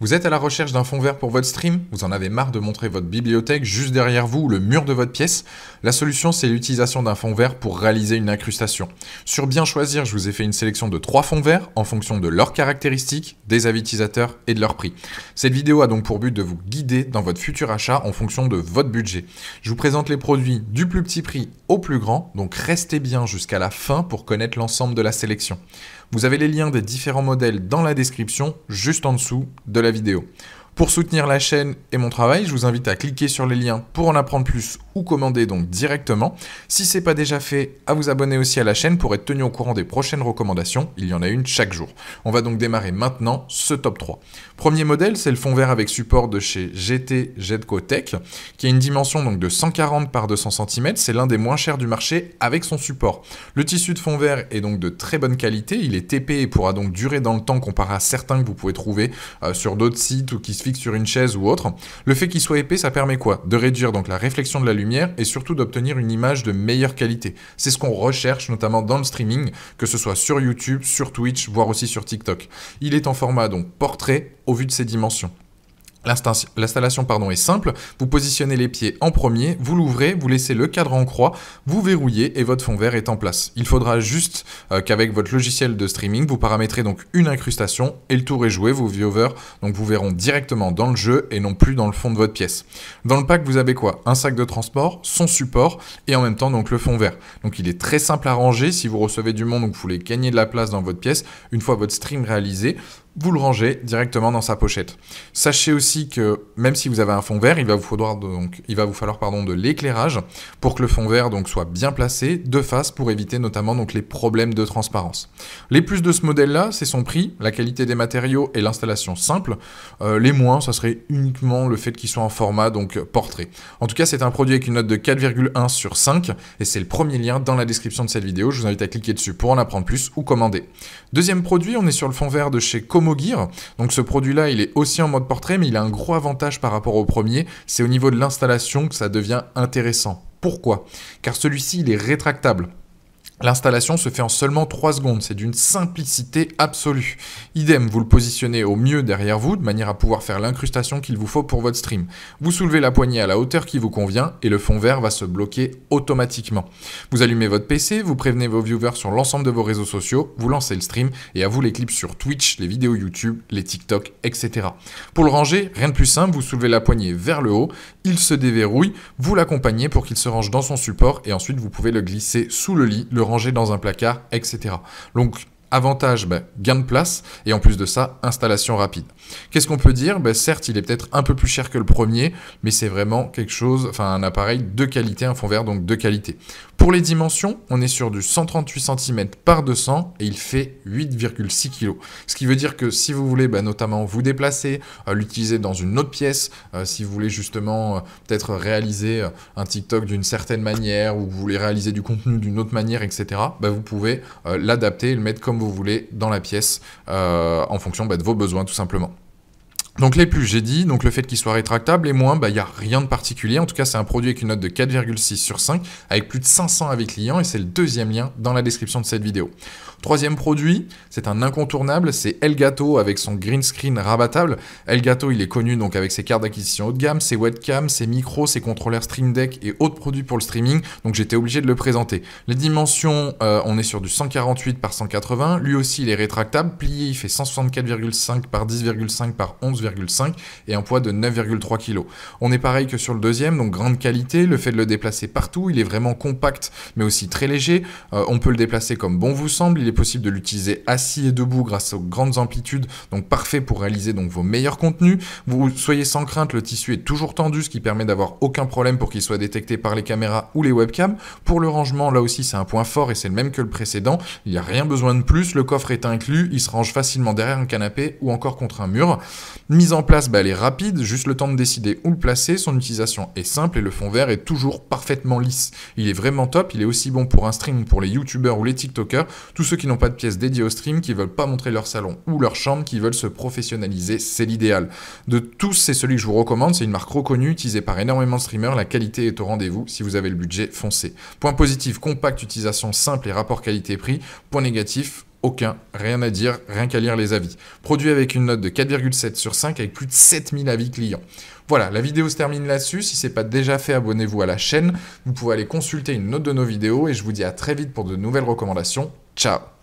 Vous êtes à la recherche d'un fond vert pour votre stream? Vous en avez marre de montrer votre bibliothèque juste derrière vous ou le mur de votre pièce? La solution, c'est l'utilisation d'un fond vert pour réaliser une incrustation. Sur Bien Choisir, je vous ai fait une sélection de 3 fonds verts en fonction de leurs caractéristiques, des avis utilisateurs et de leur prix. Cette vidéo a donc pour but de vous guider dans votre futur achat en fonction de votre budget. Je vous présente les produits du plus petit prix au plus grand, donc restez bien jusqu'à la fin pour connaître l'ensemble de la sélection. Vous avez les liens des différents modèles dans la description, juste en dessous de la vidéo. Pour soutenir la chaîne et mon travail, je vous invite à cliquer sur les liens pour en apprendre plus ou commander donc directement. Si ce n'est pas déjà fait, à vous abonner aussi à la chaîne pour être tenu au courant des prochaines recommandations. Il y en a une chaque jour. On va donc démarrer maintenant ce top 3. Premier modèle, c'est le fond vert avec support de chez GT Jetco Tech, qui a une dimension donc de 140 par 200 cm. C'est l'un des moins chers du marché avec son support. Le tissu de fond vert est donc de très bonne qualité. Il est épais et pourra donc durer dans le temps comparé à certains que vous pouvez trouver sur d'autres sites ou qui se fixe sur une chaise ou autre. Le fait qu'il soit épais, ça permet quoi? De réduire donc la réflexion de la lumière et surtout d'obtenir une image de meilleure qualité. C'est ce qu'on recherche notamment dans le streaming, que ce soit sur YouTube, sur Twitch, voire aussi sur TikTok. Il est en format donc portrait au vu de ses dimensions. L'installation est simple, vous positionnez les pieds en premier, vous l'ouvrez, vous laissez le cadre en croix, vous verrouillez et votre fond vert est en place. Il faudra juste qu'avec votre logiciel de streaming, vous paramétrez donc une incrustation et le tour est joué, vos viewers donc vous verront directement dans le jeu et non plus dans le fond de votre pièce. Dans le pack, vous avez quoi? Un sac de transport, son support et en même temps donc le fond vert. Donc il est très simple à ranger si vous recevez du monde ou que vous voulez gagner de la place dans votre pièce. Une fois votre stream réalisé, vous le rangez directement dans sa pochette. Sachez aussi que même si vous avez un fond vert, il va vous falloir de l'éclairage pour que le fond vert donc soit bien placé de face pour éviter notamment donc les problèmes de transparence. Les plus de ce modèle-là, c'est son prix, la qualité des matériaux et l'installation simple. Les moins, ça serait uniquement le fait qu'il soit en format donc portrait. En tout cas, c'est un produit avec une note de 4,1 sur 5 et c'est le premier lien dans la description de cette vidéo. Je vous invite à cliquer dessus pour en apprendre plus ou commander. Deuxième produit, on est sur le fond vert de chez Gear. Donc ce produit-là, il est aussi en mode portrait, mais il a un gros avantage par rapport au premier, c'est au niveau de l'installation que ça devient intéressant. Pourquoi? Car celui-ci, il est rétractable. L'installation se fait en seulement 3 secondes, c'est d'une simplicité absolue. Idem, vous le positionnez au mieux derrière vous, de manière à pouvoir faire l'incrustation qu'il vous faut pour votre stream. Vous soulevez la poignée à la hauteur qui vous convient et le fond vert va se bloquer automatiquement. Vous allumez votre PC, vous prévenez vos viewers sur l'ensemble de vos réseaux sociaux, vous lancez le stream et à vous les clips sur Twitch, les vidéos YouTube, les TikTok, etc. Pour le ranger, rien de plus simple, vous soulevez la poignée vers le haut, il se déverrouille, vous l'accompagnez pour qu'il se range dans son support et ensuite vous pouvez le glisser sous le lit, le ranger dans un placard, etc. Donc, avantage, gain de place, et en plus de ça, installation rapide. Qu'est-ce qu'on peut dire? Certes, il est peut-être un peu plus cher que le premier, mais c'est vraiment quelque chose, un appareil de qualité, un fond vert donc de qualité. Pour les dimensions, on est sur du 138 cm par 200 et il fait 8,6 kg. Ce qui veut dire que si vous voulez notamment vous déplacer, l'utiliser dans une autre pièce, si vous voulez justement peut-être réaliser un TikTok d'une certaine manière ou vous voulez réaliser du contenu d'une autre manière, etc., vous pouvez l'adapter et le mettre comme vous voulez dans la pièce en fonction de vos besoins tout simplement. Donc les plus, j'ai dit, donc le fait qu'il soit rétractable, et moins, il n'y a rien de particulier. En tout cas, c'est un produit avec une note de 4,6 sur 5, avec plus de 500 avis clients, et c'est le deuxième lien dans la description de cette vidéo. Troisième produit, c'est un incontournable, c'est Elgato avec son green screen rabattable. Elgato, il est connu donc avec ses cartes d'acquisition haut de gamme, ses webcams, ses micros, ses contrôleurs Stream Deck et autres produits pour le streaming, donc j'étais obligé de le présenter. Les dimensions, on est sur du 148 par 180, lui aussi il est rétractable, plié il fait 164,5 par 10,5 par 11,5 et un poids de 9,3 kg. On est pareil que sur le deuxième, donc grande qualité, le fait de le déplacer partout, il est vraiment compact mais aussi très léger, on peut le déplacer comme bon vous semble, il est possible de l'utiliser assis et debout grâce aux grandes amplitudes, donc parfait pour réaliser donc vos meilleurs contenus. Vous soyez sans crainte, le tissu est toujours tendu, ce qui permet d'avoir aucun problème pour qu'il soit détecté par les caméras ou les webcams. Pour le rangement, là aussi c'est un point fort et c'est le même que le précédent, il n'y a rien besoin de plus, le coffre est inclus, il se range facilement derrière un canapé ou encore contre un mur. Mise en place, elle est rapide, juste le temps de décider où le placer, son utilisation est simple et le fond vert est toujours parfaitement lisse. Il est vraiment top, il est aussi bon pour un stream pour les youtubeurs ou les tiktokers, tous ceux qui n'ont pas de pièce dédiée au stream, qui veulent pas montrer leur salon ou leur chambre, qui veulent se professionnaliser, c'est l'idéal. De tous, c'est celui que je vous recommande, c'est une marque reconnue, utilisée par énormément de streamers, la qualité est au rendez-vous, si vous avez le budget, foncez. Point positif, compact, utilisation simple et rapport qualité-prix. Point négatif, aucun, rien à dire, rien qu'à lire les avis. Produit avec une note de 4,7 sur 5 avec plus de 7000 avis clients. Voilà, la vidéo se termine là-dessus. Si ce n'est pas déjà fait, abonnez-vous à la chaîne. Vous pouvez aller consulter une autre de nos vidéos et je vous dis à très vite pour de nouvelles recommandations. Ciao!